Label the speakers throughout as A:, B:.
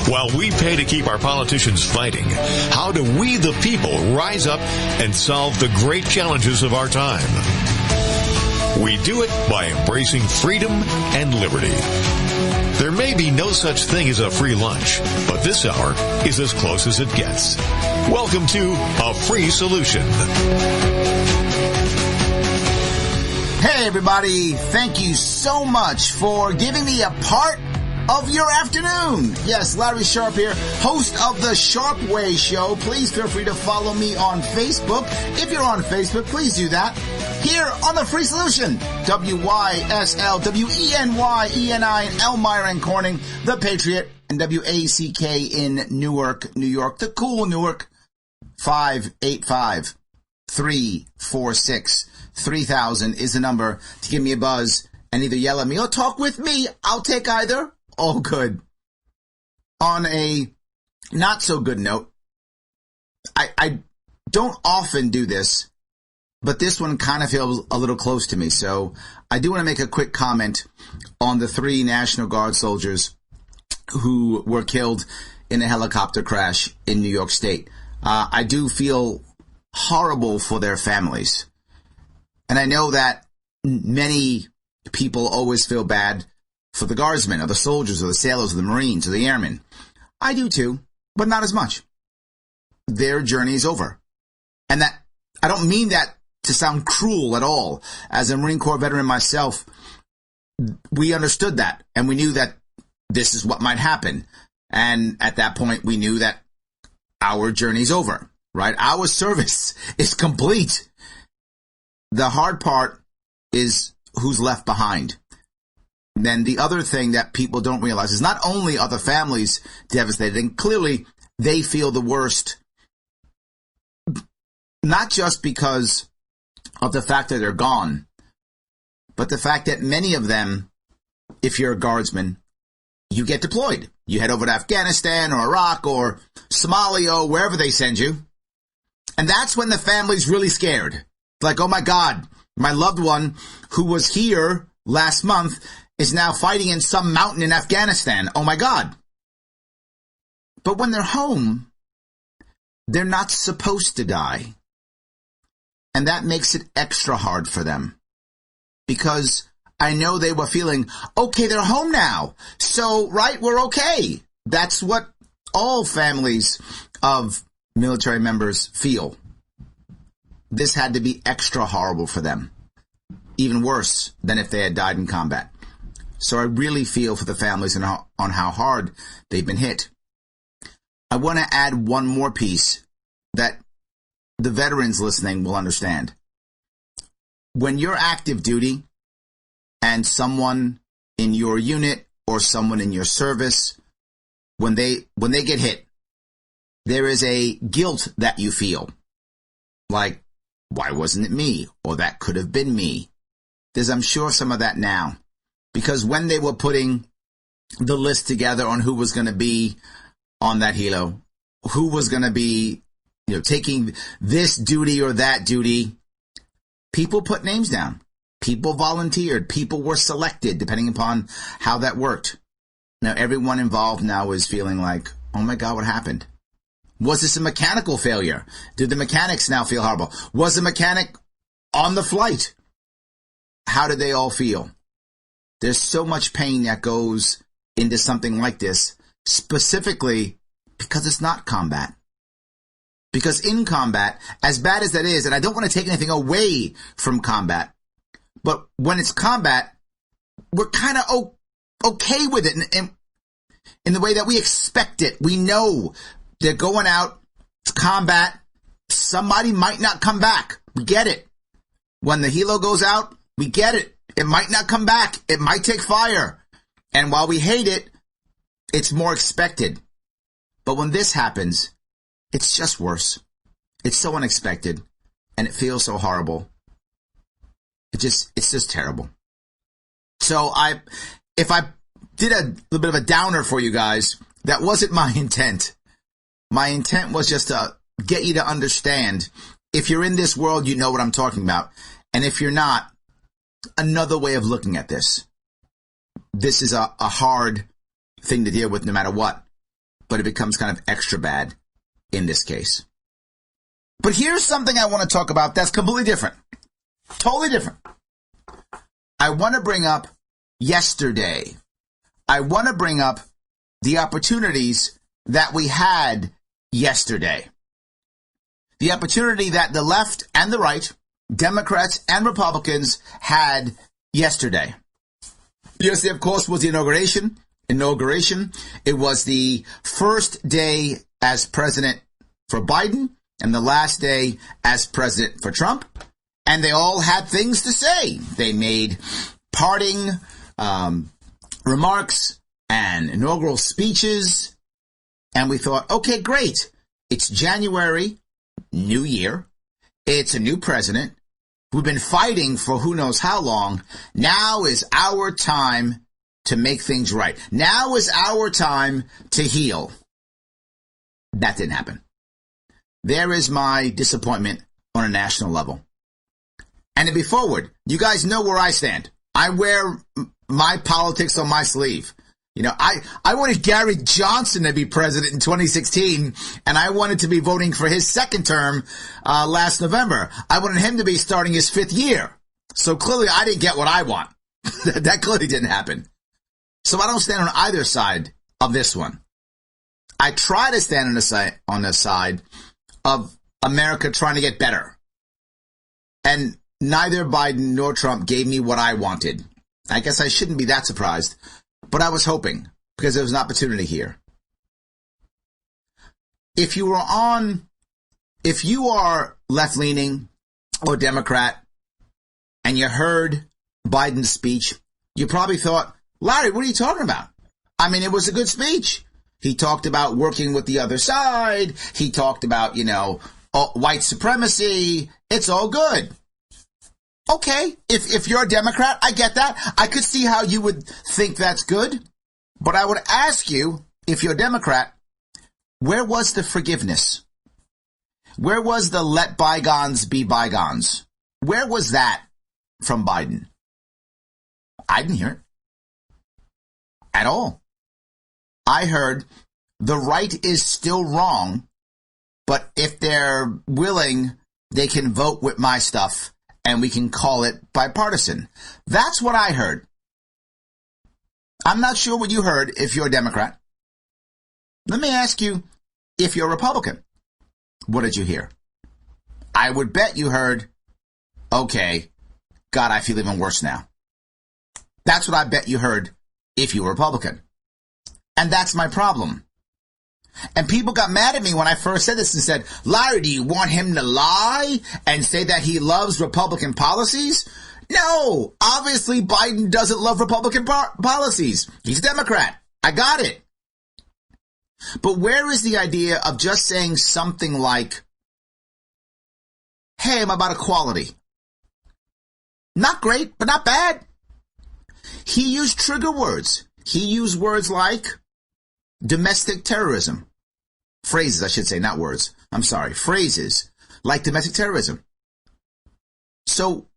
A: While we pay to keep our politicians fighting, how do we, the people, rise up and solve the great challenges of our time? We do it by embracing freedom and liberty. There may be no such thing as a free lunch, but this hour is as close as it gets. Welcome to A Free Solution.
B: Hey everybody, thank you so much for giving me a part of your afternoon. Yes, Larry Sharpe here, host of The Sharpe Way Show. Please feel free to follow me on Facebook. If you're on Facebook, please do that. Here on The Free Solution, WYSL, WENYENI in Elmira and Corning, The Patriot, and WACK in Newark, New York, the cool Newark. 585-346-3000 is the number to give me a buzz and either yell at me or talk with me. I'll take either. All good. On a not so good note, I don't often do this, but this one kind of feels a little close to me. So I do want to make a quick comment on the 3 National Guard soldiers who were killed in a helicopter crash in New York State. I do feel horrible for their families. And I know that many people always feel bad for the guardsmen or the soldiers or the sailors or the Marines or the airmen. I do too, but not as much. Their journey is over. And that I don't mean that to sound cruel at all. As a Marine Corps veteran myself, we understood that and we knew that this is what might happen. And at that point, we knew that our journey's over, right? Our service is complete. The hard part is who's left behind. Then the other thing that people don't realize is not only are the families devastated, and clearly they feel the worst, not just because of the fact that they're gone, but the fact that many of them, if you're a guardsman, you get deployed. You head over to Afghanistan or Iraq or Somalia or wherever they send you. And that's when the family's really scared. It's like, oh my God, my loved one who was here last month is now fighting in some mountain in Afghanistan. Oh my God. But when they're home, they're not supposed to die. And that makes it extra hard for them. Because I know they were feeling, okay, they're home now. So, right, we're okay. That's what all families of military members feel. This had to be extra horrible for them. Even worse than if they had died in combat. So I really feel for the families and on how hard they've been hit. I want to add one more piece that the veterans listening will understand. When you're active duty, and someone in your unit or someone in your service, when they get hit, there is a guilt that you feel. Like, why wasn't it me? Or that could have been me. There's, I'm sure, some of that now. Because when they were putting the list together on who was going to be on that helo, who was going to be, taking this duty or that duty, people put names down. People volunteered. People were selected, depending upon how that worked. Now, everyone involved now is feeling like, oh my God, what happened? Was this a mechanical failure? Did the mechanics now feel horrible? Was the mechanic on the flight? How did they all feel? There's so much pain that goes into something like this, specifically because it's not combat. Because in combat, as bad as that is, and I don't want to take anything away from combat, but when it's combat, we're kind of okay with it in the way that we expect it. We know they're going out, it's combat, somebody might not come back. We get it. When the helo goes out, we get it. It might not come back. It might take fire. And while we hate it, it's more expected. But when this happens, it's just worse. It's so unexpected, and it feels so horrible. It's just terrible. So if I did a little bit of a downer for you guys, that wasn't my intent. My intent was just to get you to understand. If you're in this world, you know what I'm talking about. And if you're not, another way of looking at this. This is a hard thing to deal with no matter what. but it becomes kind of extra bad in this case. But here's something I want to talk about that's completely different. Totally different. I want to bring up yesterday. I want to bring up the opportunities that we had yesterday. The opportunity that the left and the right, Democrats and Republicans, had yesterday. Yesterday, of course, was the inauguration. It was the first day as president for Biden and the last day as president for Trump. And they all had things to say. They made parting remarks and inaugural speeches. And we thought, okay, great. It's January, new year. It's a new president. We've been fighting for who knows how long. Now is our time to make things right. Now is our time to heal. That didn't happen. There is my disappointment on a national level. And to be forward, you guys know where I stand. I wear my politics on my sleeve. You know, I wanted Gary Johnson to be president in 2016, and I wanted to be voting for his second term last November. I wanted him to be starting his 5th year. So clearly I didn't get what I want. That clearly didn't happen. So I don't stand on either side of this one. I try to stand on the side of America trying to get better. And neither Biden nor Trump gave me what I wanted. I guess I shouldn't be that surprised, but I was hoping because there was an opportunity here. If you are left-leaning or Democrat and you heard Biden's speech, you probably thought, Larry, what are you talking about? I mean, it was a good speech. He talked about working with the other side. He talked about, white supremacy. It's all good. Okay, if you're a Democrat, I get that. I could see how you would think that's good. But I would ask you, if you're a Democrat, where was the forgiveness? Where was the let bygones be bygones? Where was that from Biden? I didn't hear it at all. I heard the right is still wrong, but if they're willing, they can vote with my stuff. And we can call it bipartisan. That's what I heard. I'm not sure what you heard if you're a Democrat. Let me ask you, if you're a Republican, what did you hear? I would bet you heard, okay, God, I feel even worse now. That's what I bet you heard if you were a Republican. And that's my problem. And people got mad at me when I first said this and said, Larry, do you want him to lie and say that he loves Republican policies? No, obviously Biden doesn't love Republican policies. He's a Democrat. I got it. But where is the idea of just saying something like, hey, I'm about equality? Not great, but not bad. He used trigger words. He used words like domestic terrorism. Phrases, I should say, not words. I'm sorry. Phrases like domestic terrorism. So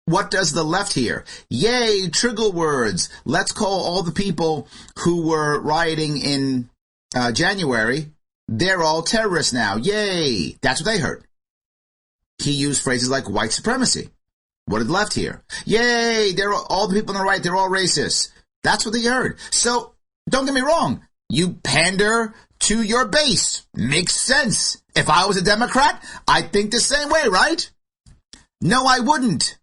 B: what does the left hear? Yay, trigger words. Let's call all the people who were rioting in January. They're all terrorists now. Yay. That's what they heard. He used phrases like white supremacy. What did the left hear? Yay, all the people on the right, they're all racist. That's what they heard. So don't get me wrong. You pander to your base. Makes sense. If I was a Democrat, I'd think the same way, right? No, I wouldn't.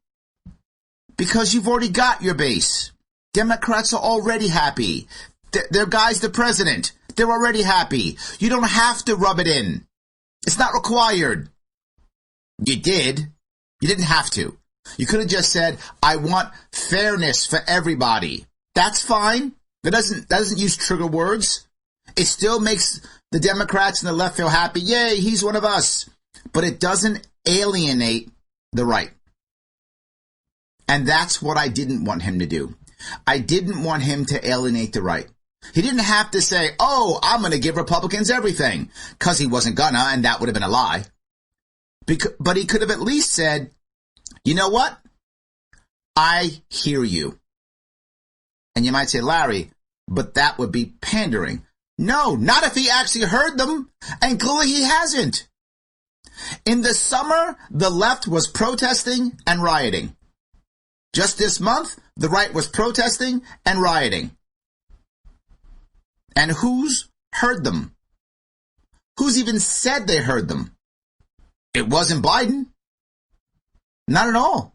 B: Because you've already got your base. Democrats are already happy. Their guy's the president. They're already happy. You don't have to rub it in. It's not required. You did. You didn't have to. You could have just said, I want fairness for everybody. That's fine. That doesn't use trigger words. It still makes the Democrats and the left feel happy. Yay, he's one of us. But it doesn't alienate the right. And that's what I didn't want him to do. I didn't want him to alienate the right. He didn't have to say, oh, I'm going to give Republicans everything. Because he wasn't gonna, and that would have been a lie. But he could have at least said, you know what? I hear you. And you might say, Larry, but that would be pandering. No, not if he actually heard them, and clearly he hasn't. In the summer, the left was protesting and rioting. Just this month, the right was protesting and rioting. And who's heard them? Who's even said they heard them? It wasn't Biden. Not at all.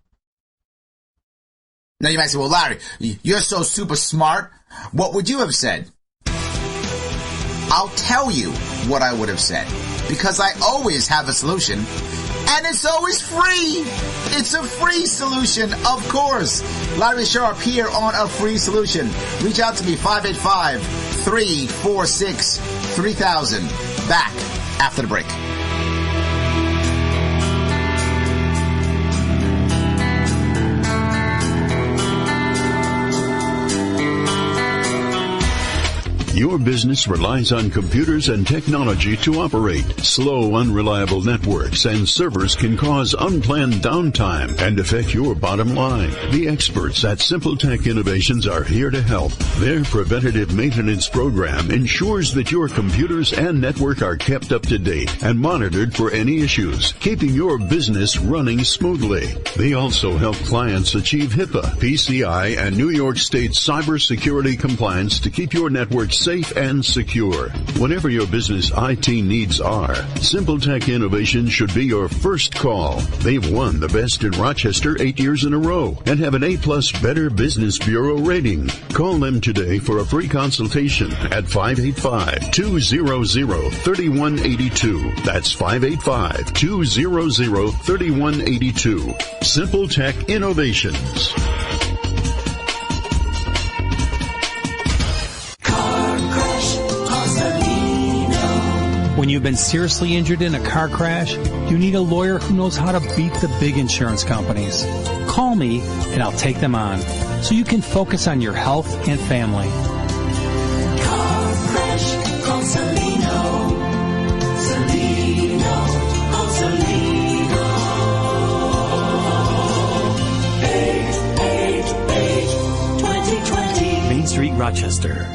B: Now you might say, well, Larry, you're so super smart. What would you have said? I'll tell you what I would have said, because I always have a solution, and it's always free. It's a free solution, of course. Larry Sharpe here on A Free Solution. Reach out to me, 585-346-3000. Back after the break.
C: Your business relies on computers and technology to operate. Slow, unreliable networks and servers can cause unplanned downtime and affect your bottom line. The experts at SimpleTech Innovations are here to help. Their preventative maintenance program ensures that your computers and network are kept up to date and monitored for any issues, keeping your business running smoothly. They also help clients achieve HIPAA, PCI, and New York State cybersecurity compliance to keep your network safe and secure. Whatever your business IT needs are, SimpleTech Innovations should be your first call. They've won the Best in Rochester 8 years in a row and have an A+ Better Business Bureau rating. Call them today for a free consultation at 585-200-3182. That's 585-200-3182. SimpleTech Innovations.
D: When you've been seriously injured in a car crash, you need a lawyer who knows how to beat the big insurance companies. Call me and I'll take them on so you can focus on your health and family.
E: Car crash, call Salino. Salino, call Salino. 888-2020.
F: Main Street, Rochester.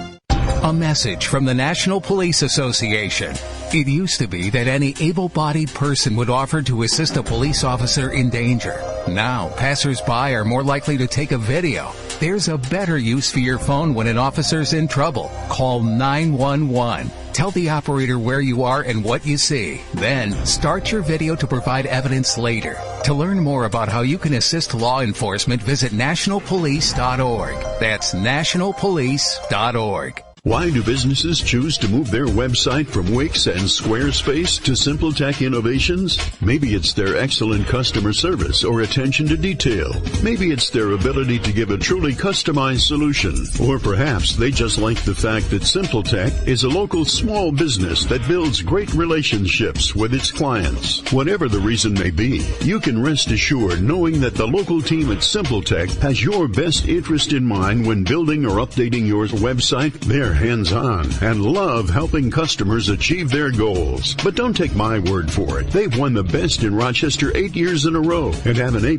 F: A message from the National Police Association. It used to be that any able-bodied person would offer to assist a police officer in danger. Now, passers-by are more likely to take a video. There's a better use for your phone when an officer's in trouble. Call 911. Tell the operator where you are and what you see. Then, start your video to provide evidence later. To learn more about how you can assist law enforcement, visit nationalpolice.org. That's nationalpolice.org.
C: Why do businesses choose to move their website from Wix and Squarespace to SimpleTech Innovations? Maybe it's their excellent customer service or attention to detail. Maybe it's their ability to give a truly customized solution. Or perhaps they just like the fact that SimpleTech is a local small business that builds great relationships with its clients. Whatever the reason may be, you can rest assured knowing that the local team at SimpleTech has your best interest in mind when building or updating your website. They're hands-on and love helping customers achieve their goals. But don't take my word for it. They've won the Best in Rochester 8 years in a row and have an A+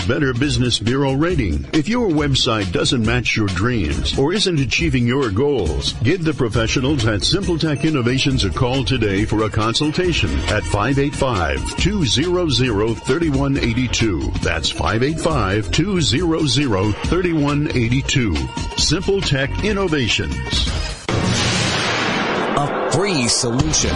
C: Better Business Bureau rating. If your website doesn't match your dreams or isn't achieving your goals, give the professionals at SimpleTech Innovations a call today for a consultation at 585-200-3182. That's 585-200-3182. SimpleTech Innovations.
F: A free solution.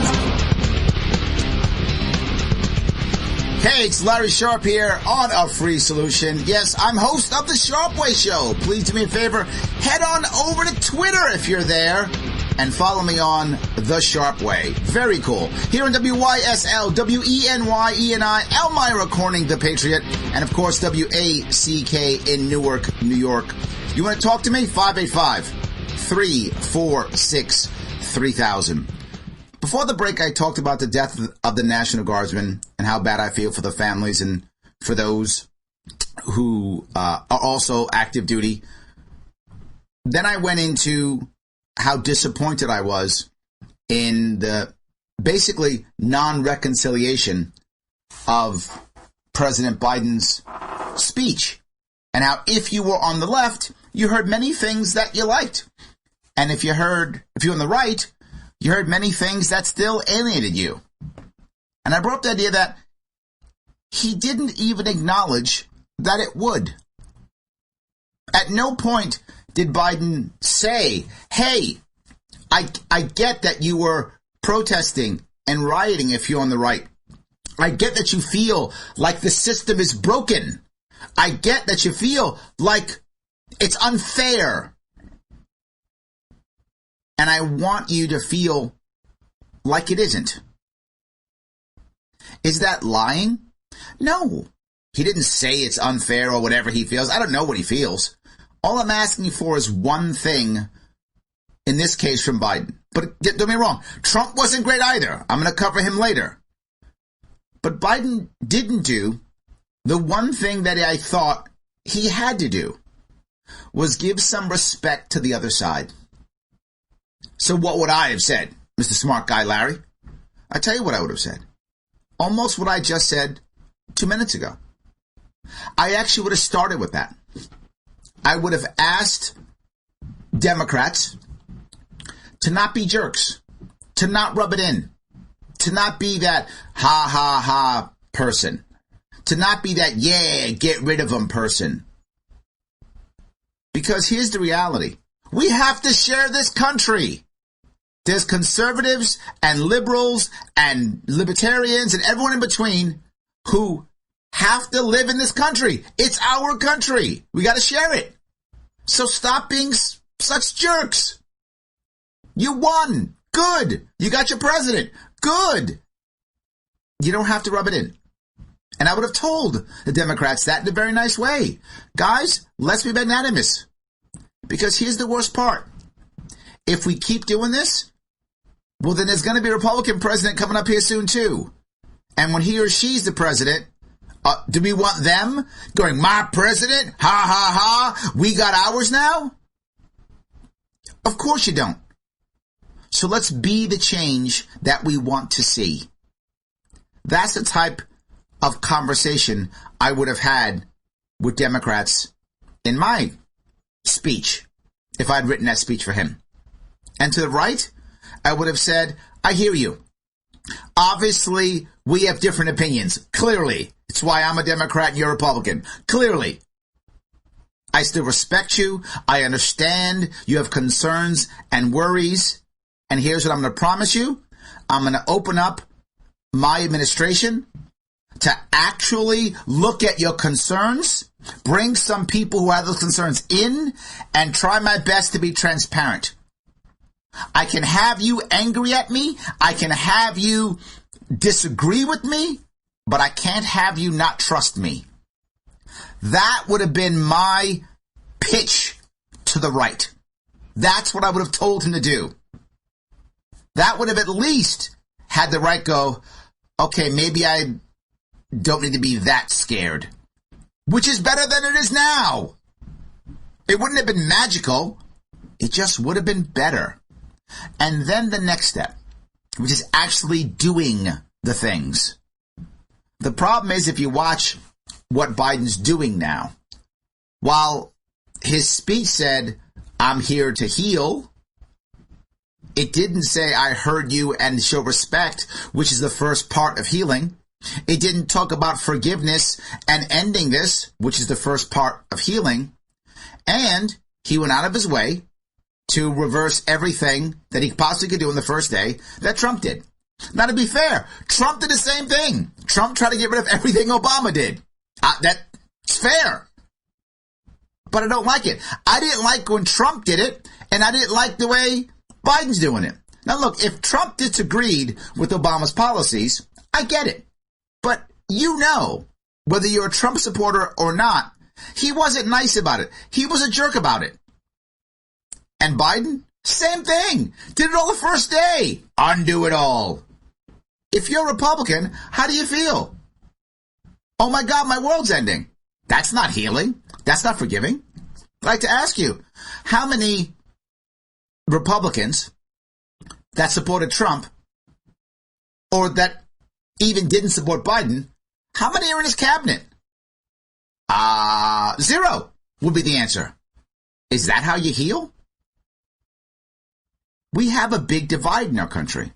B: Hey, it's Larry Sharpe here on A Free Solution. Yes, I'm host of The Sharpe Way Show. Please do me a favor, head on over to Twitter if you're there and follow me on The Sharpe Way. Very cool. Here on WYSL, WENYENI, Elmira Corning, The Patriot, and of course WACK in Newark, New York. You want to talk to me? 585-346-3000. Before the break, I talked about the death of the National Guardsmen and how bad I feel for the families and for those who are also active duty. Then I went into how disappointed I was in the basically non-reconciliation of President Biden's speech, and how if you were on the left, you heard many things that you liked. And if you're on the right, You heard many things that still alienated you. And I brought up the idea that he didn't even acknowledge that it would. At no point did Biden say, hey, I get that you were protesting and rioting if you're on the right. I get that you feel like the system is broken. I get that you feel like it's unfair. And I want you to feel like it isn't. Is that lying? No. He didn't say it's unfair or whatever he feels. I don't know what he feels. All I'm asking for is one thing, in this case from Biden. But don't get me wrong, Trump wasn't great either. I'm going to cover him later. But Biden didn't do the one thing that I thought he had to do, was give some respect to the other side. So what would I have said, Mr. Smart Guy Larry? I tell you what I would have said. Almost what I just said 2 minutes ago. I actually would have started with that. I would have asked Democrats to not be jerks, to not rub it in, to not be that ha ha ha person, to not be that yeah, get rid of them person. Because here's the reality. We have to share this country. There's conservatives and liberals and libertarians and everyone in between who have to live in this country. It's our country. We got to share it. So stop being such jerks. You won. Good. You got your president. Good. You don't have to rub it in. And I would have told the Democrats that in a very nice way. Guys, let's be magnanimous. Because here's the worst part. If we keep doing this, well, then there's going to be a Republican president coming up here soon, too. And when he or she's the president, do we want them going, my president? Ha, ha, ha. We got ours now? Of course you don't. So let's be the change that we want to see. That's the type of conversation I would have had with Democrats in my speech, if I'd written that speech for him. And to the right, I would have said, I hear you. Obviously, we have different opinions. Clearly. It's why I'm a Democrat and you're a Republican. Clearly. I still respect you. I understand you have concerns and worries. And here's what I'm going to promise you. I'm going to open up my administration to actually look at your concerns, bring some people who have those concerns in, and try my best to be transparent. I can have you angry at me. I can have you disagree with me, but I can't have you not trust me. That would have been my pitch to the right. That's what I would have told him to do. That would have at least had the right go, okay, maybe I don't need to be that scared, which is better than it is now. It wouldn't have been magical. It just would have been better. And then the next step, which is actually doing the things. The problem is if you watch what Biden's doing now, while his speech said, I'm here to heal, it didn't say, I heard you and show respect, which is the first part of healing. It didn't talk about forgiveness and ending this, which is the first part of healing. And he went out of his way to reverse everything that he possibly could do on the first day that Trump did. Now, to be fair, Trump did the same thing. Trump tried to get rid of everything Obama did. That's fair. But I don't like it. I didn't like when Trump did it, and I didn't like the way Biden's doing it. Now, look, if Trump disagreed with Obama's policies, I get it. But you know, whether you're a Trump supporter or not, he wasn't nice about it. He was a jerk about it. And Biden, same thing. Did it all the first day. Undo it all. If you're a Republican, how do you feel? Oh my God, my world's ending. That's not healing. That's not forgiving. I'd like to ask you, how many Republicans that supported Trump or that even didn't support Biden, how many are in his cabinet? 0 would be the answer. Is that how you heal? We have a big divide in our country.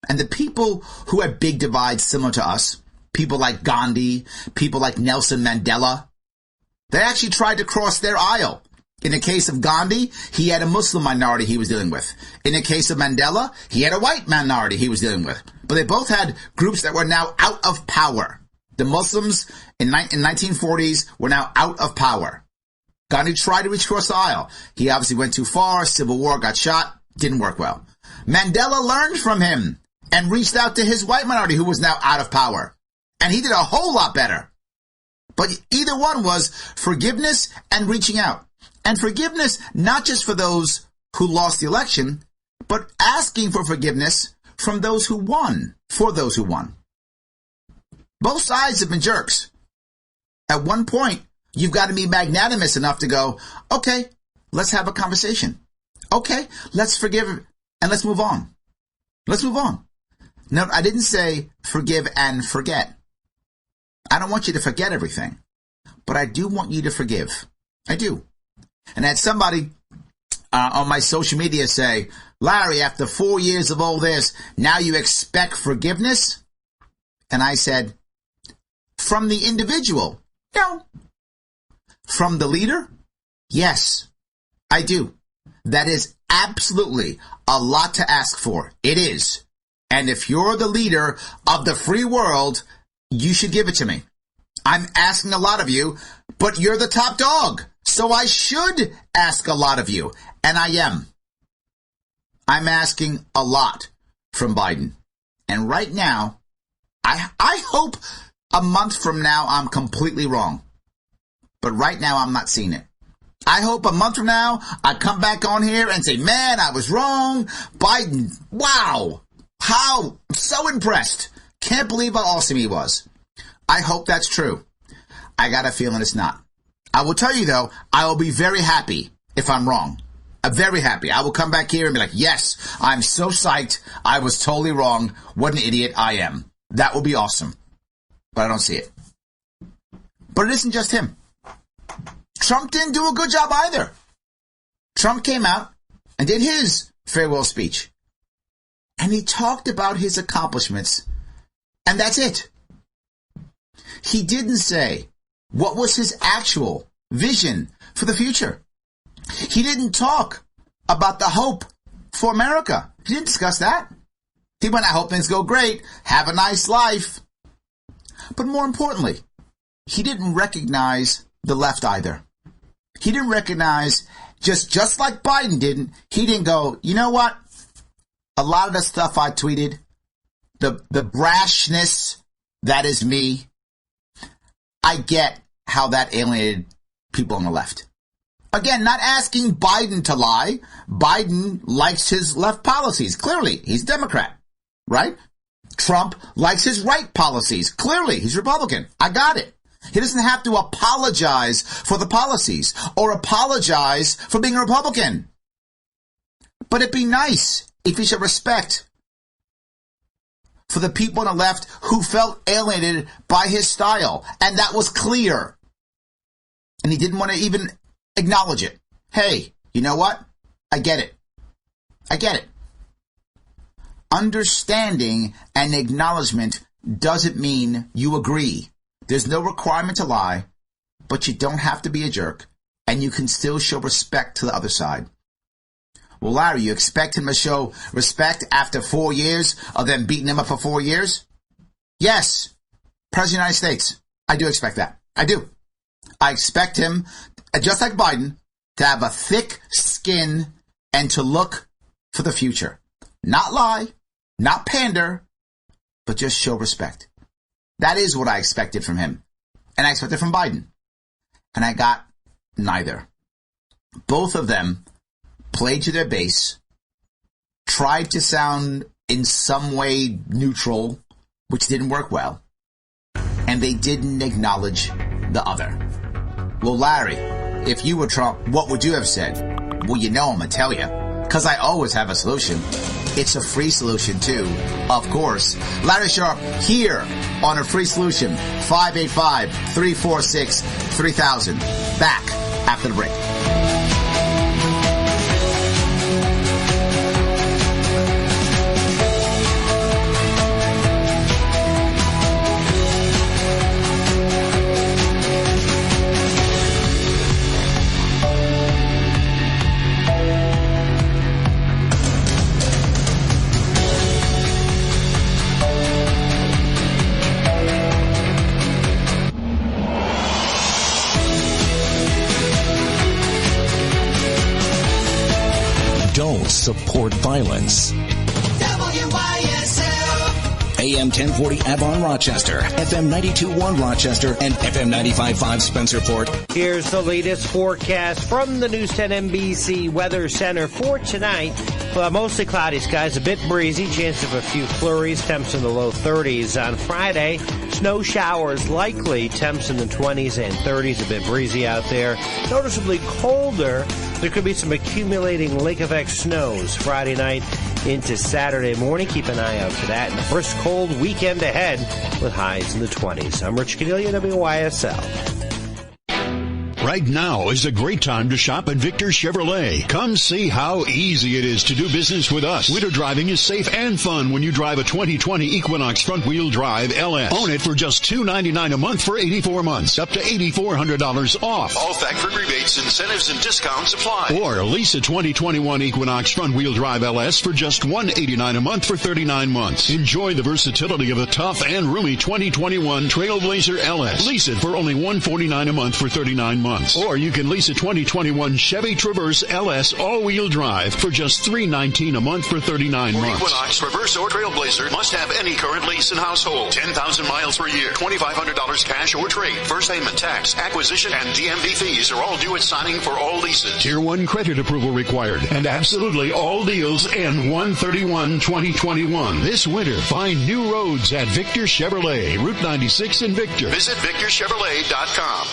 B: And the people who have big divides similar to us, people like Gandhi, people like Nelson Mandela, they actually tried to cross their aisle. In the case of Gandhi, he had a Muslim minority he was dealing with. In the case of Mandela, he had a white minority he was dealing with. But they both had groups that were now out of power. The Muslims in 1940s were now out of power. Gandhi tried to reach across the aisle. He obviously went too far, civil war, got shot, didn't work well. Mandela learned from him and reached out to his white minority who was now out of power. And he did a whole lot better. But either one was forgiveness and reaching out. And forgiveness not just for those who lost the election, but asking for forgiveness from those who won, for those who won. Both sides have been jerks. At one point, you've got to be magnanimous enough to go, okay, let's have a conversation. Okay, let's forgive and let's move on. Let's move on. No, I didn't say forgive and forget. I don't want you to forget everything, but I do want you to forgive. I do. And I had somebody on my social media say, Larry, after 4 years of all this, now you expect forgiveness? And I said, from the individual, no. From the leader? Yes, I do. That is absolutely a lot to ask for. It is. And if you're the leader of the free world, you should give it to me. I'm asking a lot of you, but you're the top dog. So I should ask a lot of you. And I am. I'm asking a lot from Biden. And right now, I hope a month from now I'm completely wrong. But right now I'm not seeing it. I hope a month from now I come back on here and say, man, I was wrong. Biden, wow. How? I'm so impressed. Can't believe how awesome he was. I hope that's true. I got a feeling it's not. I will tell you, though, I will be very happy if I'm wrong. I'm very happy. I will come back here and be like, yes, I'm so psyched. I was totally wrong. What an idiot I am. That will be awesome. But I don't see it. But it isn't just him. Trump didn't do a good job either. Trump came out and did his farewell speech. And he talked about his accomplishments. And that's it. He didn't say what was his actual vision for the future. He didn't talk about the hope for America. He didn't discuss that. He went, I hope things go great. Have a nice life. But more importantly, he didn't recognize the left either. He didn't recognize, just like Biden didn't, he didn't go, you know what? A lot of the stuff I tweeted, the brashness, that is me. I get how that alienated people on the left. Again, not asking Biden to lie. Biden likes his left policies. Clearly, he's a Democrat, right? Trump likes his right policies. Clearly, he's Republican. I got it. He doesn't have to apologize for the policies or apologize for being a Republican. But it'd be nice if he showed respect for the people on the left who felt alienated by his style. And that was clear. And he didn't want to even acknowledge it. Hey, you know what? I get it. I get it. Understanding and acknowledgement doesn't mean you agree. There's no requirement to lie, but you don't have to be a jerk, and you can still show respect to the other side. Well, Larry, you expect him to show respect after 4 years of them beating him up for 4 years? Yes. President of the United States. I do expect that. I do. I expect him, just like Biden, to have a thick skin and to look for the future. Not lie, not pander, but just show respect. That is what I expected from him. And I expected from Biden. And I got neither. Both of them played to their base, tried to sound in some way neutral, which didn't work well, and they didn't acknowledge the other. Well, Larry, if you were Trump, what would you have said? Well, you know I'm going to tell you, because I always have a solution. It's a free solution, too, of course. Larry Sharpe here on a free solution, 585-346-3000. Back after the break.
G: support violence. AM 1040 Avon Rochester, FM 92.1 Rochester, and FM 95.5 Spencerport.
H: Here's the latest forecast from the News 10 NBC Weather Center for tonight. Mostly cloudy skies, a bit breezy, chance of a few flurries, temps in the low 30s. On Friday, snow showers likely, temps in the 20s and 30s, a bit breezy out there. Noticeably colder. There could be some accumulating lake effect snows Friday night into Saturday morning. Keep an eye out for that. And the first cold weekend ahead with highs in the 20s. I'm Rich Cornelia, WYSL.
C: Right now is a great time to shop at Victor Chevrolet. Come see how easy it is to do business with us. Winter driving is safe and fun when you drive a 2020 Equinox front-wheel drive LS. Own it for just $299 a month for 84 months, up to $8,400 off.
I: All factory rebates, incentives, and discounts apply.
C: Or lease a 2021 Equinox front-wheel drive LS for just $189 a month for 39 months. Enjoy the versatility of a tough and roomy 2021 Trailblazer LS. Lease it for only $149 a month for 39 months. Or you can lease a 2021 Chevy Traverse LS all-wheel drive for just $319 a month for 39 months.
I: Equinox, Traverse, or Trailblazer must have any current lease in household. 10,000 miles per year. $2,500 cash or trade. First payment, tax, acquisition, and DMV fees are all due at signing for all leases.
C: Tier 1 credit approval required. And absolutely all deals end 1/31/2021. This winter, find new roads at Victor Chevrolet, Route 96 in Victor.
I: Visit VictorChevrolet.com.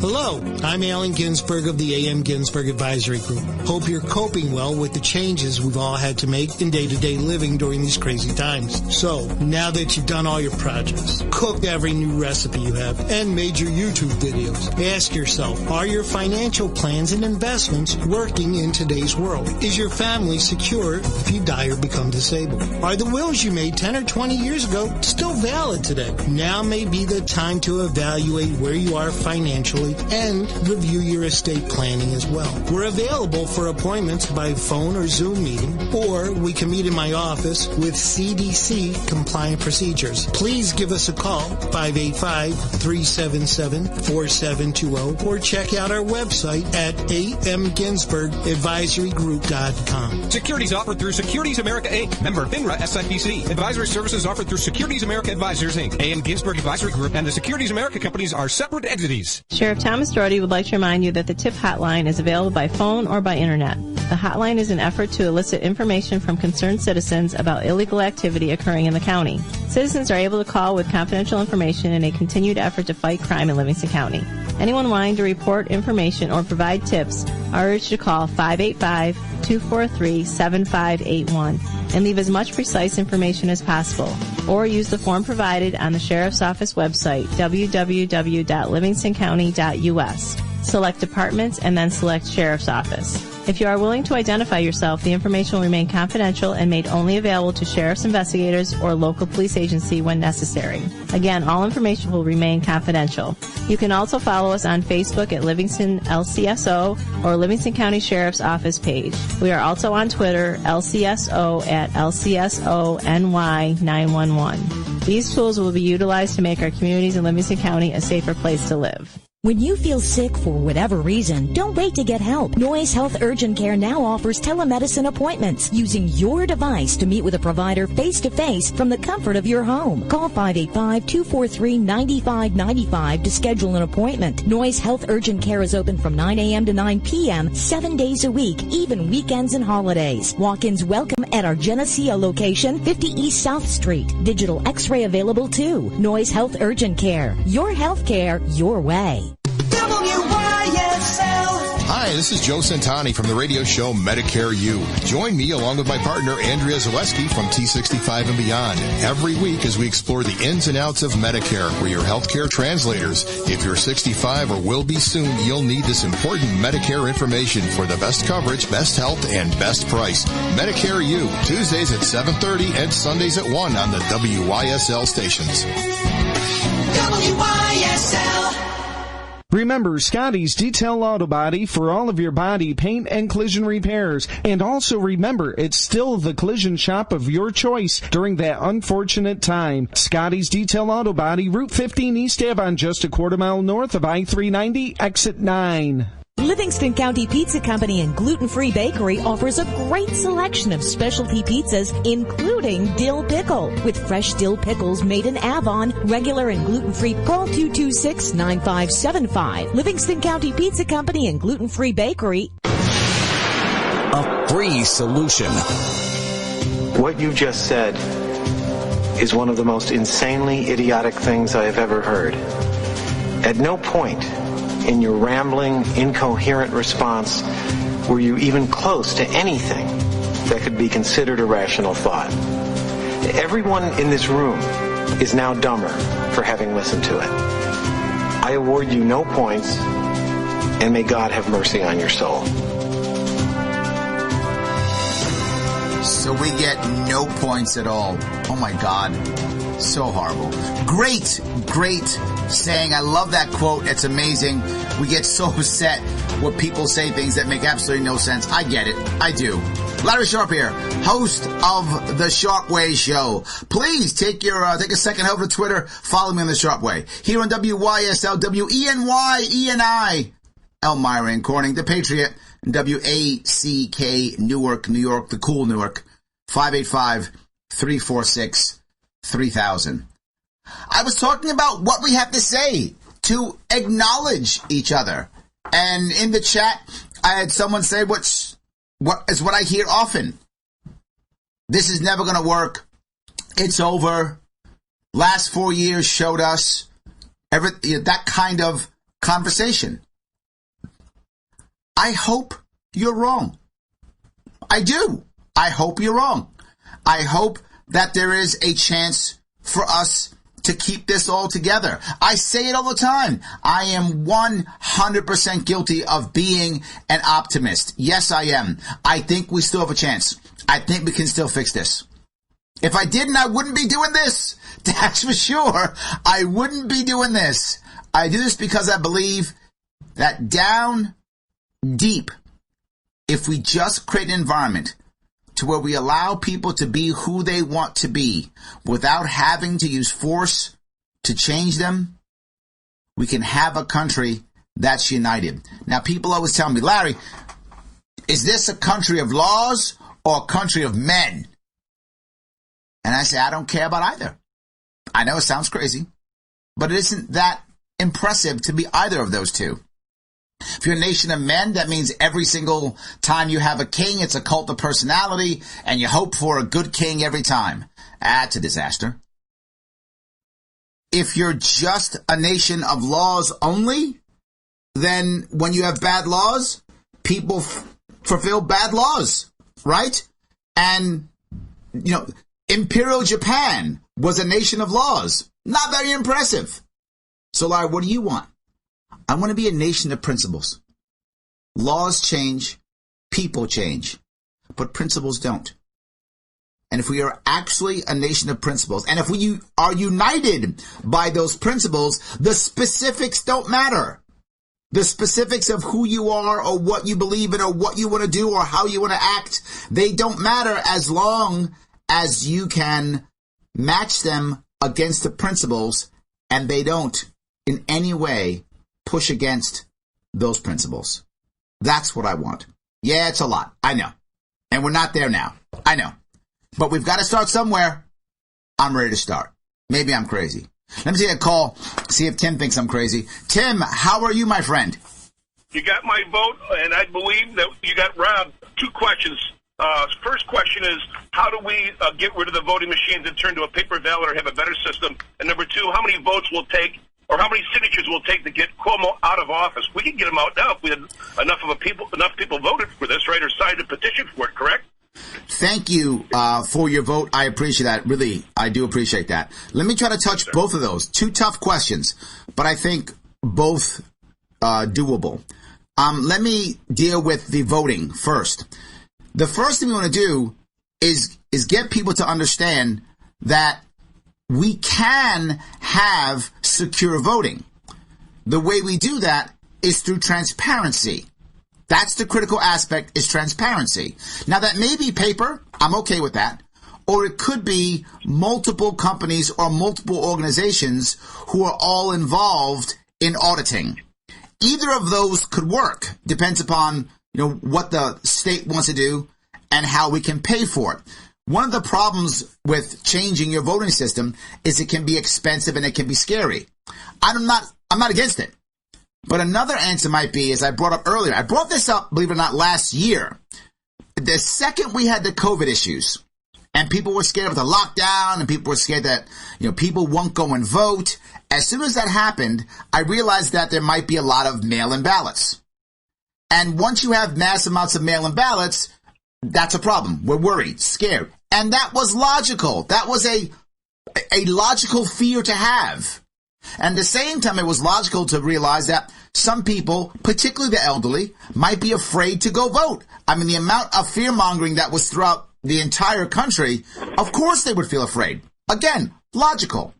J: Hello, I'm Alan Ginsberg of the A.M. Ginsberg Advisory Group. Hope you're coping well with the changes we've all had to make in day-to-day living during these crazy times. So, now that you've done all your projects, cooked every new recipe you have, and made your YouTube videos, ask yourself, are your financial plans and investments working in today's world? Is your family secure if you die or become disabled? Are the wills you made 10 or 20 years ago still valid today? Now may be the time to evaluate where you are financially and review your estate planning as well. We're available for appointments by phone or Zoom meeting, or we can meet in my office with CDC compliant procedures. Please give us a call, 585-377-4720, or check out our website at amginsbergadvisorygroup.com.
K: Securities offered through Securities America Inc., member FINRA SIPC. Advisory services offered through Securities America Advisors Inc., AM Ginsberg Advisory Group, and the Securities America companies are separate entities.
L: Sheriff Thomas Doherty would like to remind you that the TIP hotline is available by phone or by internet. The hotline is an effort to elicit information from concerned citizens about illegal activity occurring in the county. Citizens are able to call with confidential information in a continued effort to fight crime in Livingston County. Anyone wanting to report information or provide tips are urged to call 585-243-7581 and leave as much precise information as possible, or use the form provided on the Sheriff's Office website, www.livingstoncounty.us. Select departments and then select Sheriff's Office. If you are willing to identify yourself, the information will remain confidential and made only available to sheriff's investigators or local police agency when necessary. Again, all information will remain confidential. You can also follow us on Facebook at Livingston LCSO or Livingston County Sheriff's Office page. We are also on Twitter, LCSO at LCSONY911. These tools will be utilized to make our communities in Livingston County a safer place to live.
M: When you feel sick for whatever reason, don't wait to get help. Noise Health Urgent Care now offers telemedicine appointments using your device to meet with a provider face-to-face from the comfort of your home. Call 585-243-9595 to schedule an appointment. Noise Health Urgent Care is open from 9 a.m. to 9 p.m. 7 days a week, even weekends and holidays. Walk-ins welcome at our Geneseo location, 50 East South Street. Digital X-ray available too. Noise Health Urgent Care. Your health care, your way.
N: Hi, this is Joe Santani from the radio show Medicare U. Join me along with my partner Andrea Zaleski from T65 and Beyond every week as we explore the ins and outs of Medicare. We're your healthcare translators. If you're 65 or will be soon, you'll need this important Medicare information for the best coverage, best health, and best price. Medicare U, Tuesdays at 7:30 and Sundays at 1 on the WYSL stations.
E: WYSL.
O: Remember, Scotty's Detail Auto Body for all of your body paint and collision repairs. And also remember, it's still the collision shop of your choice during that unfortunate time. Scotty's Detail Auto Body, Route 15 East Avon, just a quarter mile north of I-390, exit 9.
M: Livingston County Pizza Company and Gluten-Free Bakery offers a great selection of specialty pizzas, including dill pickle. With fresh dill pickles made in Avon, regular and gluten-free, call 226-9575. Livingston County Pizza Company and Gluten-Free Bakery.
G: A free solution.
P: What you just said is one of the most insanely idiotic things I have ever heard. At no point in your rambling, incoherent response were you even close to anything that could be considered a rational thought. Everyone in this room is now dumber for having listened to it. I award you no points, and may God have mercy on your soul.
B: So we get no points at all. Oh my God. So horrible. Great saying. I love that quote. It's amazing. We get so upset when people say things that make absolutely no sense. I get it. I do. Larry Sharp here, host of The Sharp Way Show. Please take a second over to Twitter. Follow me on The Sharp Way. Here on WYSL, WENYENI, Elmira and Corning, The Patriot, and WACK, Newark, New York, the cool Newark, 585-346-3000. I was talking about what we have to say to acknowledge each other. And in the chat, I had someone say what I hear often. This is never going to work. It's over. Last 4 years showed us that kind of conversation. I hope you're wrong. I do. I hope you're wrong. I hope that there is a chance for us to keep this all together. I say it all the time. I am 100% guilty of being an optimist. Yes, I am. I think we still have a chance. I think we can still fix this. If I didn't, I wouldn't be doing this. That's for sure. I wouldn't be doing this. I do this because I believe that down deep, if we just create an environment to where we allow people to be who they want to be without having to use force to change them, we can have a country that's united. Now, people always tell me, Larry, is this a country of laws or a country of men? And I say, I don't care about either. I know it sounds crazy, but it isn't that impressive to be either of those two. If you're a nation of men, that means every single time you have a king, it's a cult of personality, and you hope for a good king every time. That's a disaster. If you're just a nation of laws only, then when you have bad laws, people fulfill bad laws, right? And, Imperial Japan was a nation of laws. Not very impressive. So, Larry, what do you want? I want to be a nation of principles. Laws change, people change, but principles don't. And if we are actually a nation of principles, and if we are united by those principles, the specifics don't matter. The specifics of who you are or what you believe in or what you want to do or how you want to act, they don't matter as long as you can match them against the principles and they don't in any way push against those principles. That's what I want. Yeah, it's a lot. I know. And we're not there now. I know. But we've got to start somewhere. I'm ready to start. Maybe I'm crazy. Let me take a call, see if Tim thinks I'm crazy. Tim, how are you, my friend?
Q: You got my vote, and I believe that you got robbed. 2 questions. First question is, how do we get rid of the voting machines and turn to a paper ballot or have a better system? And number 2, how many votes will take or how many signatures will take to get Cuomo out of office? We can get him out now if we had enough people voted for this, right, or signed a petition for it, correct?
B: Thank you for your vote. I appreciate that. Really, I do appreciate that. Let me try to touch both of those. 2 tough questions, but I think both doable. Let me deal with the voting first. The first thing we want to do is get people to understand that we can have secure voting. The way we do that is through transparency. That's the critical aspect, is transparency. Now, that may be paper. I'm okay with that. Or it could be multiple companies or multiple organizations who are all involved in auditing. either of those could work. Depends upon, what the state wants to do and how we can pay for it. One of the problems with changing your voting system is it can be expensive and it can be scary. I'm not against it. But another answer might be, as I brought up earlier, I brought this up, believe it or not, last year. The second we had the COVID issues and people were scared of the lockdown and people were scared that, people won't go and vote. As soon as that happened, I realized that there might be a lot of mail-in ballots. And once you have mass amounts of mail-in ballots, that's a problem. We're worried, scared. And that was logical. That was a logical fear to have. And at the same time, it was logical to realize that some people, particularly the elderly, might be afraid to go vote. I mean, the amount of fear-mongering that was throughout the entire country, of course they would feel afraid. Again, logical.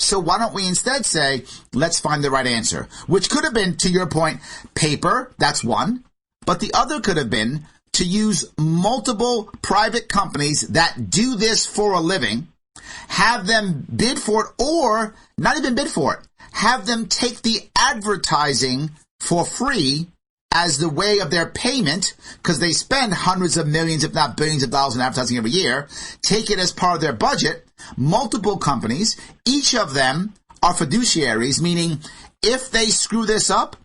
B: So why don't we instead say, let's find the right answer, which could have been, to your point, paper, that's one. But the other could have been to use multiple private companies that do this for a living, have them bid for it, or not even bid for it, have them take the advertising for free as the way of their payment, because they spend hundreds of millions, if not billions of dollars in advertising every year, take it as part of their budget. Multiple companies, each of them are fiduciaries, meaning if they screw this up,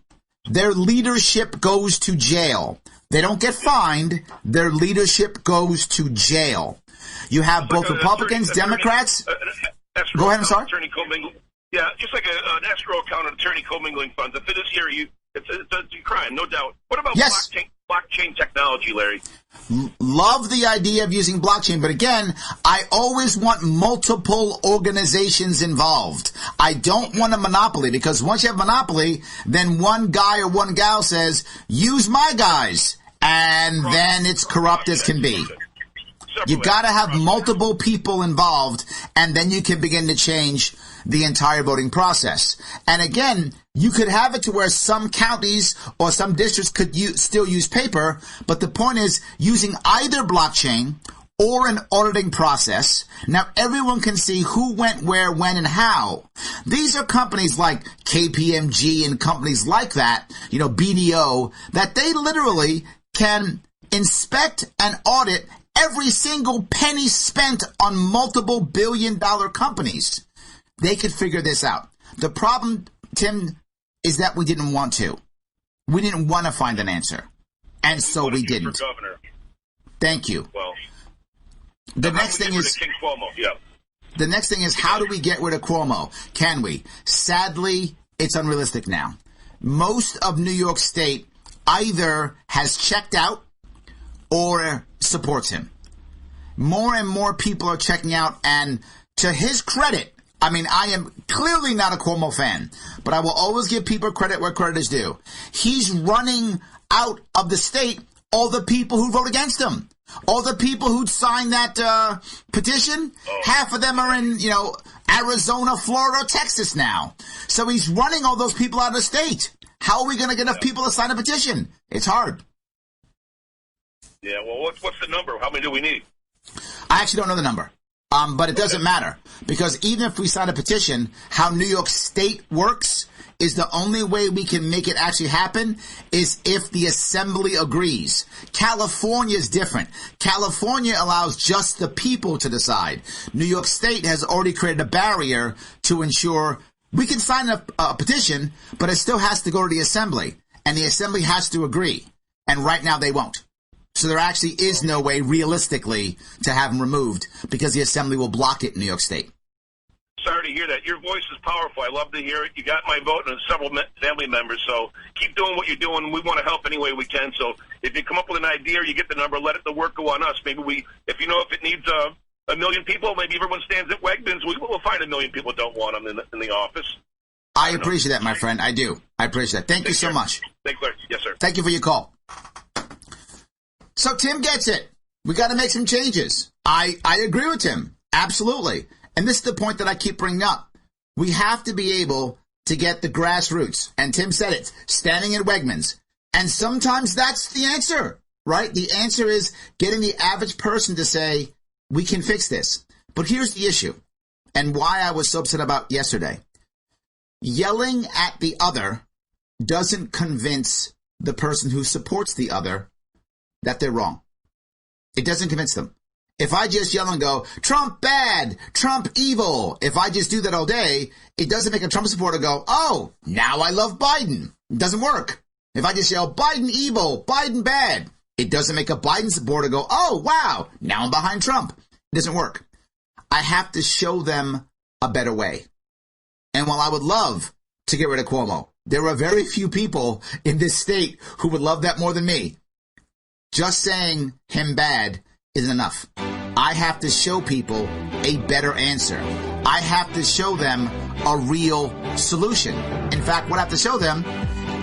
B: their leadership goes to jail. They don't get fined. Their leadership goes to jail. You have both Republicans, Democrats. Go ahead, I'm sorry.
Q: Attorney commingling. Yeah, just like an escrow account and attorney commingling funds. If it is here, it's a crime, no doubt. What about blockchain technology, Larry?
B: Love the idea of using blockchain, but again, I always want multiple organizations involved. I don't want a monopoly, because once you have monopoly, then one guy or one gal says, use my guys, and then it's corrupt as can be. You got to have multiple people involved, and then you can begin to change the entire voting process. And again, you could have it to where some counties or some districts could still use paper, but the point is using either blockchain or an auditing process. Now everyone can see who went where, when, and how. These are companies like KPMG and companies like that, BDO, that they literally can inspect and audit every single penny spent on multiple billion-dollar companies. They could figure this out. The problem, Tim, is that we didn't want to. We didn't want to find an answer. And so we didn't.
Q: For governor.
B: Thank you.
Q: Well,
B: the next thing is
Q: King Cuomo. Yeah.
B: The next thing is, how do we get rid of Cuomo? Can we? Sadly, it's unrealistic now. Most of New York State either has checked out or supports him. More and more people are checking out, and to his credit, I mean, I am clearly not a Cuomo fan, but I will always give people credit where credit is due. He's running out of the state all the people who vote against him. All the people who'd signed that petition, half of them are in, Arizona, Florida, Texas now. So he's running all those people out of the state. How are we going to get enough people to sign a petition? It's hard.
Q: Yeah, well, what's the number? How many do we need?
B: I actually don't know the number. But it doesn't matter, because even if we sign a petition, how New York State works is the only way we can make it actually happen is if the assembly agrees. California is different. California allows just the people to decide. New York State has already created a barrier to ensure we can sign a petition, but it still has to go to the assembly, and the assembly has to agree. And right now they won't. So there actually is no way, realistically, to have him removed because the assembly will block it in New York State.
Q: Sorry to hear that. Your voice is powerful. I love to hear it. You got my vote and several family members, so keep doing what you're doing. We want to help any way we can. So if you come up with an idea or you get the number, let the work go on us. Maybe if it needs a million people, maybe everyone stands at Wegmans. We'll find a million people don't want them in the office.
B: I appreciate that, my friend. I do. I appreciate that. Thank you so much.
Q: Thanks, Larry. Yes, sir.
B: Thank you for your call. So Tim gets it. We got to make some changes. I agree with Tim. Absolutely. And this is the point that I keep bringing up. We have to be able to get the grassroots. And Tim said it, standing at Wegmans. And sometimes that's the answer, right? The answer is getting the average person to say, we can fix this. But here's the issue, and why I was so upset about yesterday. Yelling at the other doesn't convince the person who supports the other that they're wrong. It doesn't convince them. If I just yell and go, Trump bad, Trump evil, if I just do that all day, it doesn't make a Trump supporter go, oh, now I love Biden. It doesn't work. If I just yell, Biden evil, Biden bad, it doesn't make a Biden supporter go, oh, wow, now I'm behind Trump. It doesn't work. I have to show them a better way. And while I would love to get rid of Cuomo, there are very few people in this state who would love that more than me. Just saying him bad isn't enough. I have to show people a better answer. I have to show them a real solution. In fact, what I have to show them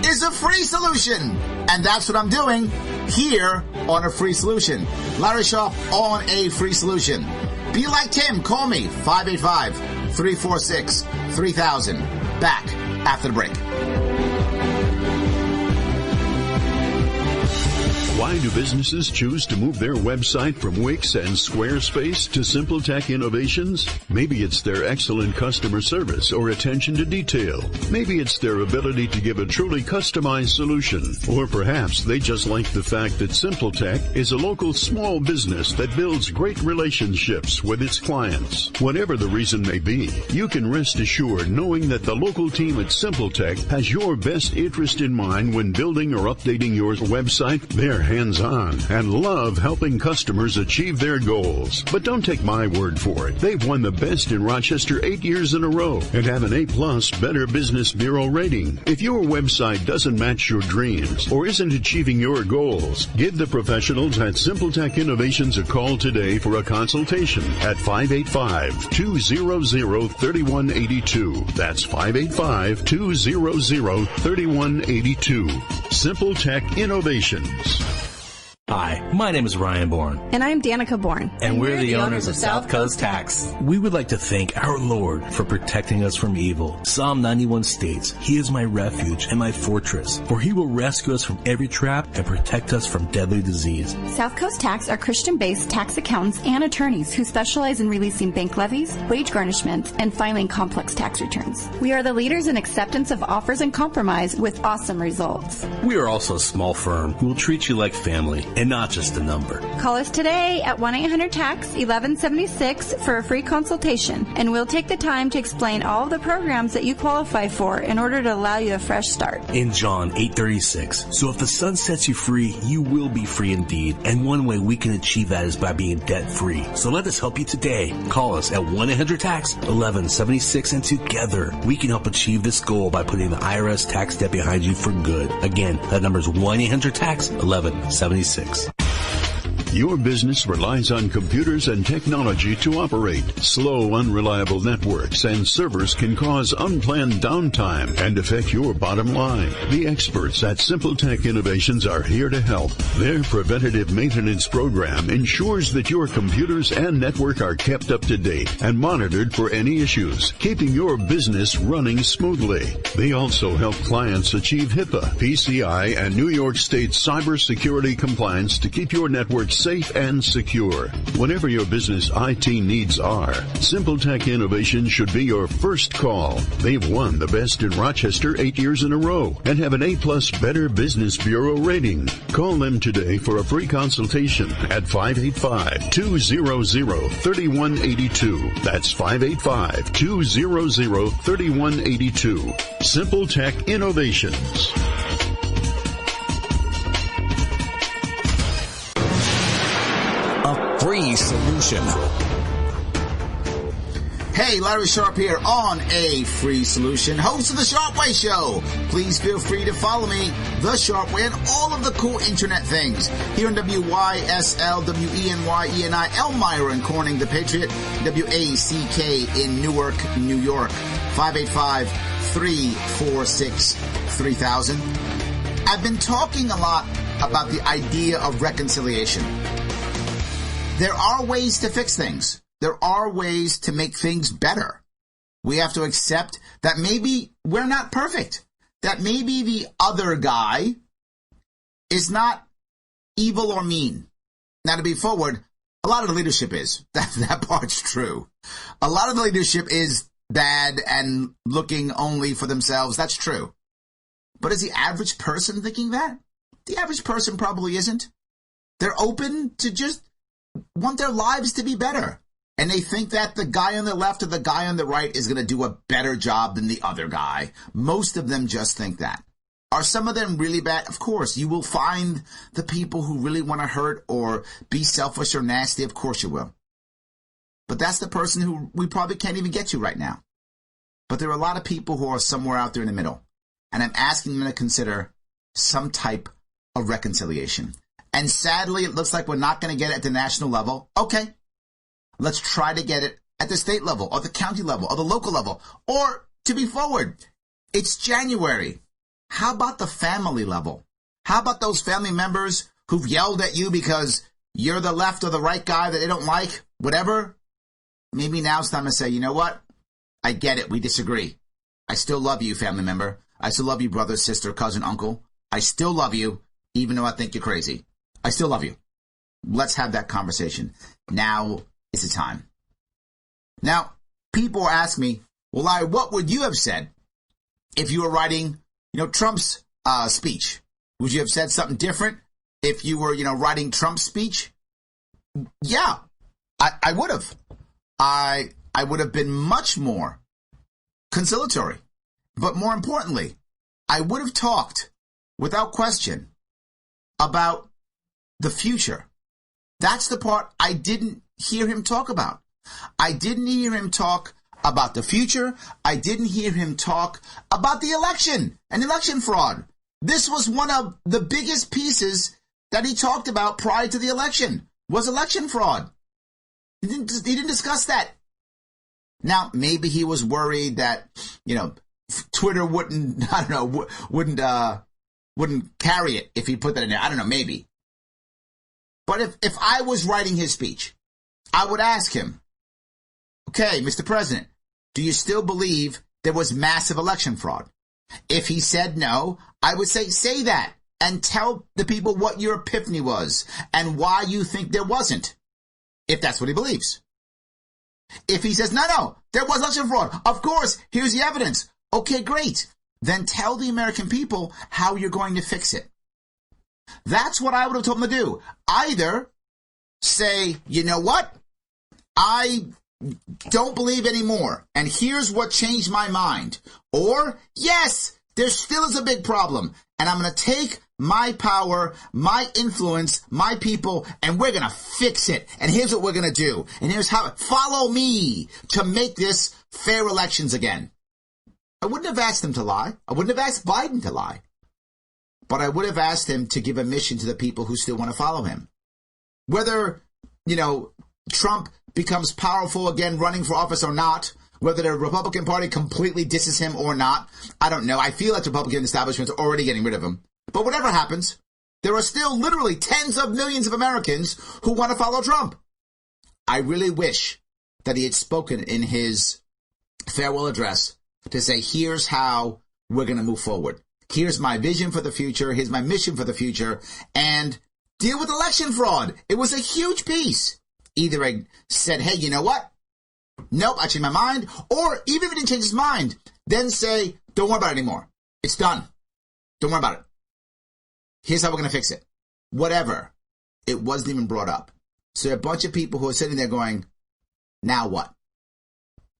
B: is a free solution. And that's what I'm doing here on A Free Solution. Larry Sharpe on A Free Solution. Be like Tim. Call me, 585-346-3000. Back after the break.
C: Why do businesses choose to move their website from Wix and Squarespace to SimpleTech Innovations? Maybe it's their excellent customer service or attention to detail. Maybe it's their ability to give a truly customized solution. Or perhaps they just like the fact that SimpleTech is a local small business that builds great relationships with its clients. Whatever the reason may be, you can rest assured knowing that the local team at SimpleTech has your best interest in mind when building or updating your website. They're hands-on and love helping customers achieve their goals. But don't take my word for it. They've won the best in Rochester 8 years in a row and have an A+ Better Business Bureau rating. If your website doesn't match your dreams or isn't achieving your goals, give the professionals at SimpleTech Innovations a call today for a consultation at 585-200-3182. That's 585-200-3182. SimpleTech Innovations.
R: Hi, my name is Ryan Bourne.
S: And I'm Danica Bourne.
R: And we're the owners of South Coast Tax. We would like to thank our Lord for protecting us from evil. Psalm 91 states, He is my refuge and my fortress, for He will rescue us from every trap and protect us from deadly disease.
S: South Coast Tax are Christian-based tax accountants and attorneys who specialize in releasing bank levies, wage garnishments, and filing complex tax returns. We are the leaders in acceptance of offers and compromise with awesome results.
R: We are also a small firm who will treat you like family and not just a number.
S: Call us today at 1-800-TAX-1176 for a free consultation, and we'll take the time to explain all of the programs that you qualify for in order to allow you a fresh start.
R: In John 8:36, so if the Son sets you free, you will be free indeed. And one way we can achieve that is by being debt-free. So let us help you today. Call us at 1-800-TAX-1176, and together we can help achieve this goal by putting the IRS tax debt behind you for good. Again, that number is 1-800-TAX-1176.
C: Your business relies on computers and technology to operate. Slow, unreliable networks and servers can cause unplanned downtime and affect your bottom line. The experts at SimpleTech Innovations are here to help. Their preventative maintenance program ensures that your computers and network are kept up to date and monitored for any issues, keeping your business running smoothly. They also help clients achieve HIPAA, PCI, and New York State cybersecurity compliance to keep your network safe and secure. Whatever your business IT needs are, SimpleTech Innovations should be your first call. They've won the best in Rochester 8 years in a row and have an A+ Better Business Bureau rating. Call them today for a free consultation at 585-200-3182. That's 585-200-3182. SimpleTech Innovations.
G: Free Solution.
B: Hey, Larry Sharpe here on A Free Solution, host of The Sharpe Way Show. Please feel free to follow me, The Sharpe Way, and all of the cool internet things here on WYSL, WENYENI, Elmira in Corning, The Patriot, WACK in Newark, New York, 585-346-3000. I've been talking a lot about the idea of reconciliation. There are ways to fix things. There are ways to make things better. We have to accept that maybe we're not perfect. That maybe the other guy is not evil or mean. Now, to be forward, a lot of the leadership is. That part's true. A lot of the leadership is bad and looking only for themselves. That's true. But is the average person thinking that? The average person probably isn't. They're open to just want their lives to be better. And they think that the guy on the left or the guy on the right is going to do a better job than the other guy. Most of them just think that. Are some of them really bad? Of course. You will find the people who really want to hurt or be selfish or nasty. Of course you will. But that's the person who we probably can't even get to right now. But there are a lot of people who are somewhere out there in the middle. And I'm asking them to consider some type of reconciliation. And sadly, it looks like we're not going to get it at the national level. Okay. Let's try to get it at the state level or the county level or the local level. Or, to be forward, it's January. How about the family level? How about those family members who've yelled at you because you're the left or the right guy that they don't like? Whatever. Maybe now it's time to say, you know what? I get it. We disagree. I still love you, family member. I still love you, brother, sister, cousin, uncle. I still love you, even though I think you're crazy. I still love you. Let's have that conversation. Now is the time. Now, people ask me, well, Larry, what would you have said if you were writing, Trump's speech? Would you have said something different if you were, writing Trump's speech? Yeah, I would have. I would have been much more conciliatory. But more importantly, I would have talked, without question, about the future. That's the part I didn't hear him talk about. I didn't hear him talk about the future. I didn't hear him talk about the election and election fraud. This was one of the biggest pieces that he talked about prior to the election, was election fraud. He didn't discuss that. Now, maybe he was worried that, Twitter wouldn't carry it if he put that in there. I don't know, maybe. But if I was writing his speech, I would ask him, okay, Mr. President, do you still believe there was massive election fraud? If he said no, I would say that and tell the people what your epiphany was and why you think there wasn't, if that's what he believes. If he says, no, there was election fraud, of course, here's the evidence. Okay, great. Then tell the American people how you're going to fix it. That's what I would have told him to do. Either say, you know what? I don't believe anymore, and here's what changed my mind. Or, yes, there still is a big problem, and I'm going to take my power, my influence, my people, and we're going to fix it. And here's what we're going to do. And here's how. Follow me to make this fair elections again. I wouldn't have asked him to lie. I wouldn't have asked Biden to lie. But I would have asked him to give a mission to the people who still want to follow him. Whether, Trump becomes powerful again running for office or not, whether the Republican Party completely disses him or not, I don't know. I feel like the Republican establishment's already getting rid of him. But whatever happens, there are still literally tens of millions of Americans who want to follow Trump. I really wish that he had spoken in his farewell address to say, here's how we're going to move forward. Here's my vision for the future. Here's my mission for the future. And deal with election fraud. It was a huge piece. Either I said, hey, you know what? Nope, I changed my mind. Or even if he didn't change his mind, then say, don't worry about it anymore. It's done. Don't worry about it. Here's how we're going to fix it. Whatever. It wasn't even brought up. So there are a bunch of people who are sitting there going, now what?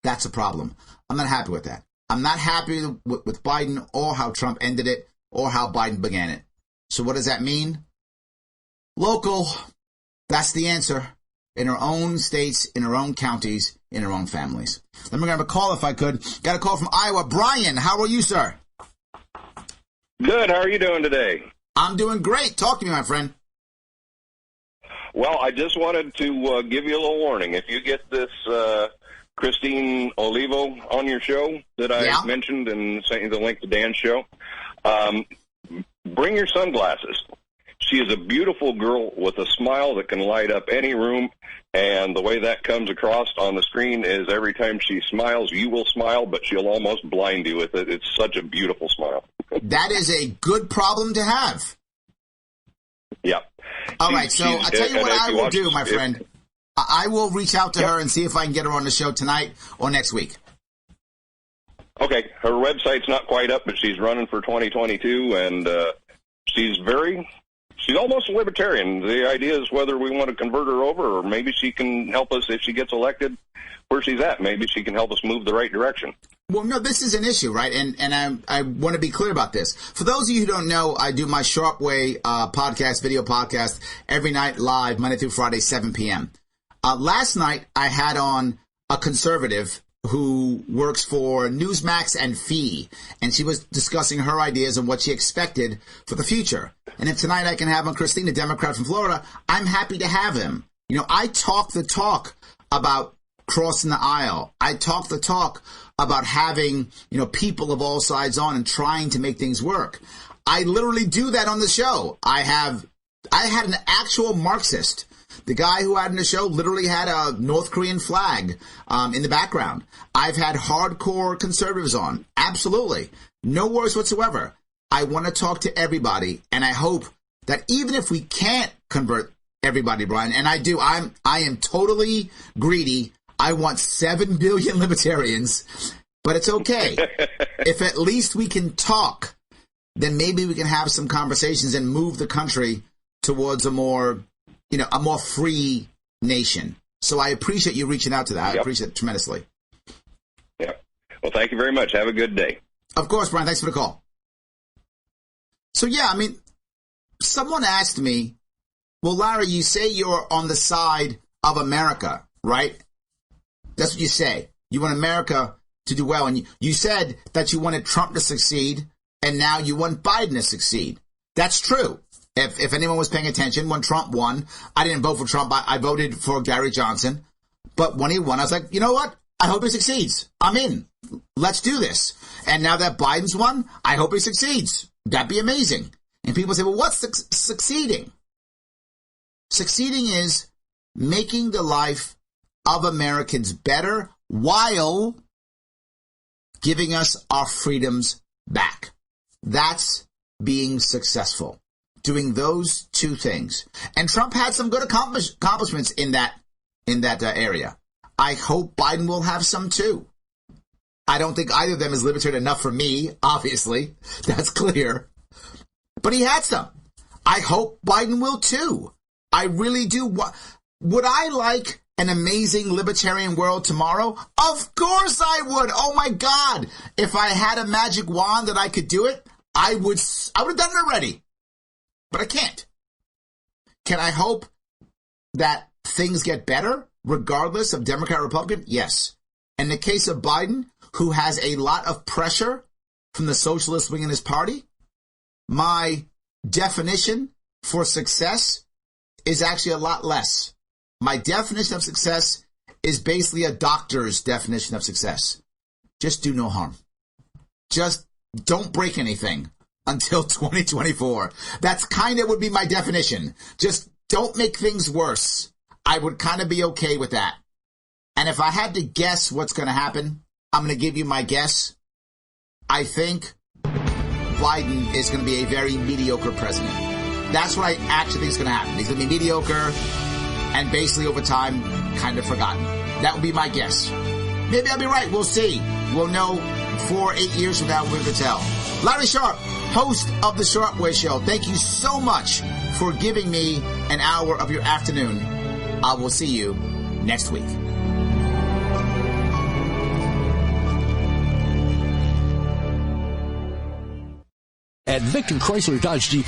B: That's a problem. I'm not happy with that. I'm not happy with Biden or how Trump ended it or how Biden began it. So what does that mean? Local. That's the answer. In our own states, in our own counties, in our own families. Let me grab a call if I could. Got a call from Iowa. Brian, how are you, sir?
T: Good. How are you doing today?
B: I'm doing great. Talk to me, my friend.
T: Well, I just wanted to give you a little warning. If you get this Christine Olivo on your show that I mentioned and sent you the link to Dan's show, bring your sunglasses. She is a beautiful girl with a smile that can light up any room, and the way that comes across on the screen is every time she smiles, you will smile, but she'll almost blind you with it. It's such a beautiful smile.
B: That is a good problem to have.
T: Yeah.
B: All right, so I'll tell you what I will do, my friend. I will reach out to her and see if I can get her on the show tonight or next week.
T: Okay, her website's not quite up, but she's running for 2022, and she's almost a libertarian. The idea is whether we want to convert her over, or maybe she can help us if she gets elected where she's at. Maybe she can help us move the right direction.
B: Well, no, this is an issue, right? And I want to be clear about this. For those of you who don't know, I do my Sharp Way video podcast, every night live, Monday through Friday, 7 p.m. Last night, I had on a conservative who works for Newsmax and Fee, and she was discussing her ideas and what she expected for the future. And if tonight I can have on Christine, a Democrat from Florida, I'm happy to have him. You know, I talk the talk about crossing the aisle. I talk the talk about having, people of all sides on and trying to make things work. I literally do that on the show. I had an actual Marxist. The guy who had in the show literally had a North Korean flag in the background. I've had hardcore conservatives on. Absolutely. No worries whatsoever. I want to talk to everybody, and I hope that even if we can't convert everybody, Brian, and I do, I am totally greedy. I want 7 billion libertarians, but it's okay. If at least we can talk, then maybe we can have some conversations and move the country towards a more free nation. So I appreciate you reaching out to that. I appreciate it tremendously.
T: Yeah. Well, thank you very much. Have a good day.
B: Of course, Brian. Thanks for the call. So, someone asked me, well, Larry, you say you're on the side of America, right? That's what you say. You want America to do well. And you said that you wanted Trump to succeed, and now you want Biden to succeed. That's true. If anyone was paying attention, when Trump won, I didn't vote for Trump. I voted for Gary Johnson. But when he won, I was like, you know what? I hope he succeeds. I'm in. Let's do this. And now that Biden's won, I hope he succeeds. That'd be amazing. And people say, well, what's succeeding? Succeeding is making the life of Americans better while giving us our freedoms back. That's being successful. Doing those two things. And Trump had some good accomplishments in that area. I hope Biden will have some too. I don't think either of them is libertarian enough for me, obviously. That's clear. But he had some. I hope Biden will too. I really do. Would I like an amazing libertarian world tomorrow? Of course I would. Oh my God. If I had a magic wand that I could do it, I would have done it already. But I can't. Can I hope that things get better regardless of Democrat or Republican? Yes. In the case of Biden, who has a lot of pressure from the socialist wing in his party, my definition for success is actually a lot less. My definition of success is basically a doctor's definition of success. Just do no harm. Just don't break anything until 2024. That's kind of would be my definition. Just don't make things worse. I would kind of be okay with that. And if I had to guess what's going to happen, I'm going to give you my guess. I think Biden is going to be a very mediocre president. That's what I actually think is going to happen. He's going to be mediocre and basically over time kind of forgotten. That would be my guess. Maybe I'll be right. We'll see. We'll know 4 or 8 years from now. We're going to tell. Larry Sharp, host of The Sharp Way Show. Thank you so much for giving me an hour of your afternoon. I will see you next week.
U: At Victor Chrysler Dodge Jeep